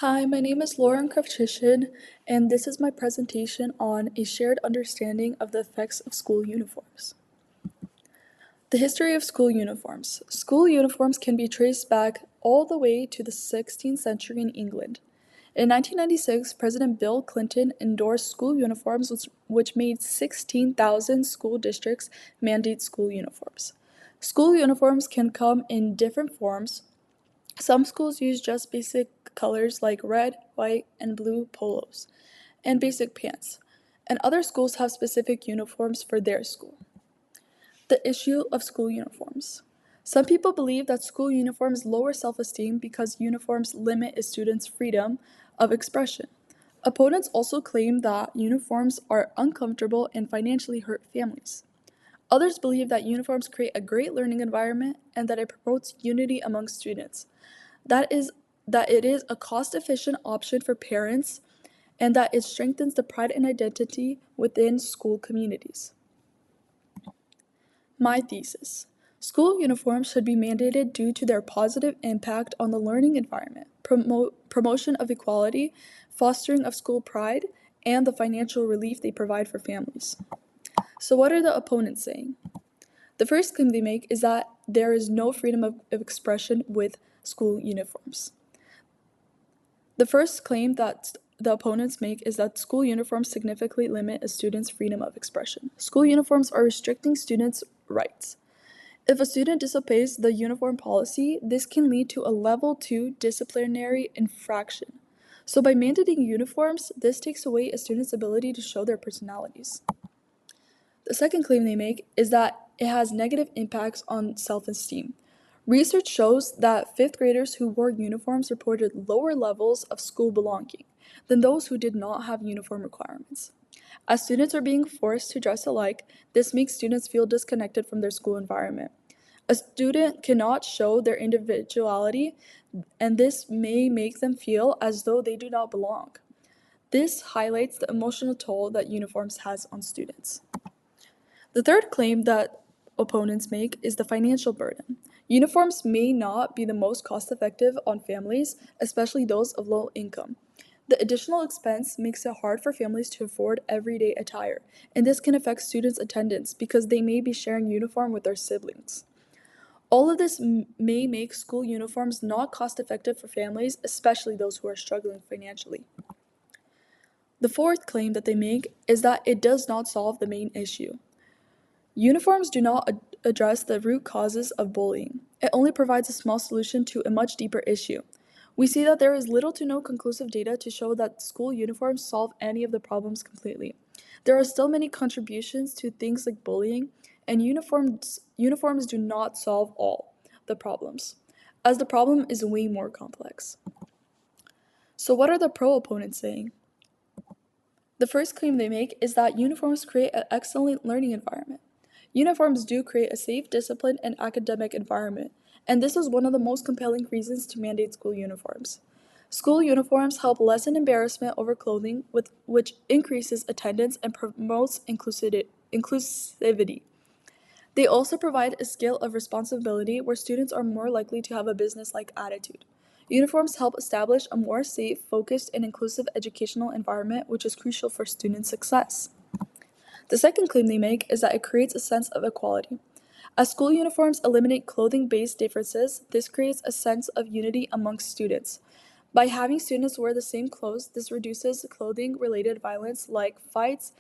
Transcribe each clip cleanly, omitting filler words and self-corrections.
Hi, my name is Lauren Kravchishin, and this is my presentation on a shared understanding of the effects of school uniforms. The history of school uniforms. School uniforms can be traced back all the way to the 16th century in England. In 1996, President Bill Clinton endorsed school uniforms, which made 16,000 school districts mandate school uniforms. School uniforms can come in different forms. Some schools use just basic colors like red, white, and blue polos, and basic pants, and other schools have specific uniforms for their school. The issue of school uniforms. Some people believe that school uniforms lower self-esteem because uniforms limit a student's freedom of expression. Opponents also claim that uniforms are uncomfortable and financially hurt families. Others believe that uniforms create a great learning environment and that it promotes unity among students. That is that it is a cost-efficient option for parents and that it strengthens the pride and identity within school communities. My thesis. School uniforms should be mandated due to their positive impact on the learning environment, promotion of equality, fostering of school pride, and the financial relief they provide for families. So what are the opponents saying? The first claim they make is that there is no freedom of expression with school uniforms. The first claim that the opponents make is that school uniforms significantly limit a student's freedom of expression. School uniforms are restricting students' rights. If a student disobeys the uniform policy, this can lead to a level 2 disciplinary infraction. So by mandating uniforms, this takes away a student's ability to show their personalities. The second claim they make is that it has negative impacts on self-esteem. Research shows that fifth graders who wore uniforms reported lower levels of school belonging than those who did not have uniform requirements. As students are being forced to dress alike, this makes students feel disconnected from their school environment. A student cannot show their individuality, and this may make them feel as though they do not belong. This highlights the emotional toll that uniforms has on students. The third claim that opponents make is the financial burden. Uniforms may not be the most cost-effective on families, especially those of low income. The additional expense makes it hard for families to afford everyday attire, and this can affect students' attendance because they may be sharing uniform with their siblings. All of this may make school uniforms not cost-effective for families, especially those who are struggling financially. The fourth claim that they make is that it does not solve the main issue. Uniforms do not address the root causes of bullying. It only provides a small solution to a much deeper issue. We see that there is little to no conclusive data to show that school uniforms solve any of the problems completely. There are still many contributions to things like bullying, and uniforms do not solve all the problems, as the problem is way more complex. So what are the pro-opponents saying? The first claim they make is that uniforms create an excellent learning environment. Uniforms do create a safe, disciplined, and academic environment, and this is one of the most compelling reasons to mandate school uniforms. School uniforms help lessen embarrassment over clothing, which increases attendance and promotes inclusivity. They also provide a skill of responsibility where students are more likely to have a business-like attitude. Uniforms help establish a more safe, focused, and inclusive educational environment, which is crucial for student success. The second claim they make is that it creates a sense of equality. As school uniforms eliminate clothing-based differences, this creates a sense of unity amongst students. By having students wear the same clothes, this reduces clothing-related violence like fights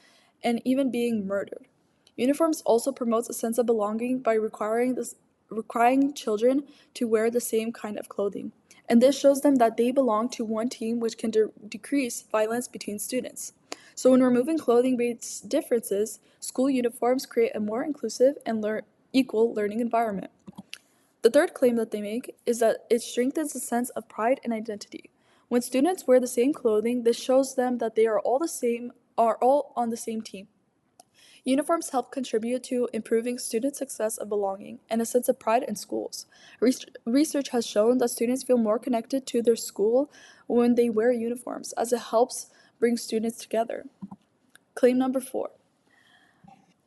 and even being murdered. Uniforms also promotes a sense of belonging by requiring children to wear the same kind of clothing. And this shows them that they belong to one team, which can decrease violence between students. So when removing clothing-based differences, school uniforms create a more inclusive and equal learning environment. The third claim that they make is that it strengthens a sense of pride and identity. When students wear the same clothing, this shows them that they are all on the same team. Uniforms help contribute to improving student success of belonging and a sense of pride in schools. Research has shown that students feel more connected to their school when they wear uniforms, as it helps bring students together. Claim number 4.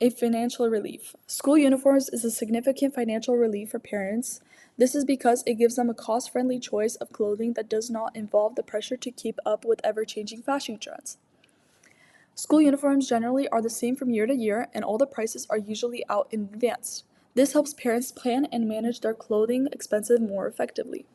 A financial relief. School uniforms is a significant financial relief for parents This is because it gives them a cost-friendly choice of clothing that does not involve the pressure to keep up with ever-changing fashion trends. School uniforms generally are the same from year to year, and all the prices are usually out in advance. This helps parents plan and manage their clothing expenses more effectively.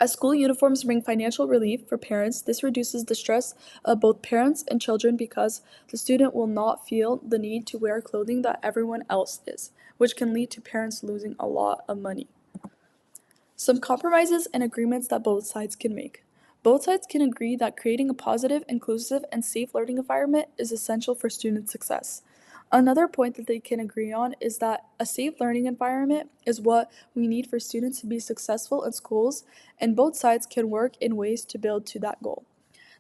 As school uniforms bring financial relief for parents, this reduces the stress of both parents and children because the student will not feel the need to wear clothing that everyone else is, which can lead to parents losing a lot of money. Some compromises and agreements that both sides can make. Both sides can agree that creating a positive, inclusive, and safe learning environment is essential for student success. Another point that they can agree on is that a safe learning environment is what we need for students to be successful in schools, and both sides can work in ways to build to that goal.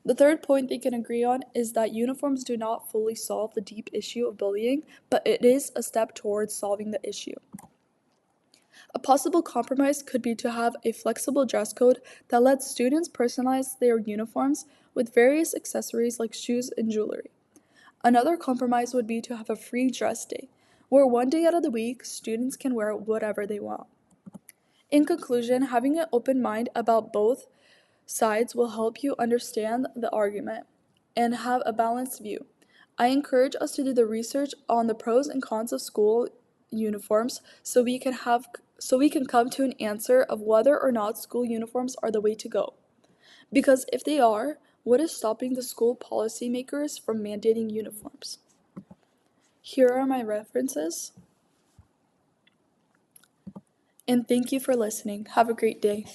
The third point they can agree on is that uniforms do not fully solve the deep issue of bullying, but it is a step towards solving the issue. A possible compromise could be to have a flexible dress code that lets students personalize their uniforms with various accessories like shoes and jewelry. Another compromise would be to have a free dress day, where one day out of the week, students can wear whatever they want. In conclusion, having an open mind about both sides will help you understand the argument and have a balanced view. I encourage us to do the research on the pros and cons of school uniforms so we can come to an answer of whether or not school uniforms are the way to go. Because if they are, what is stopping the school policymakers from mandating uniforms? Here are my references, and thank you for listening. Have a great day.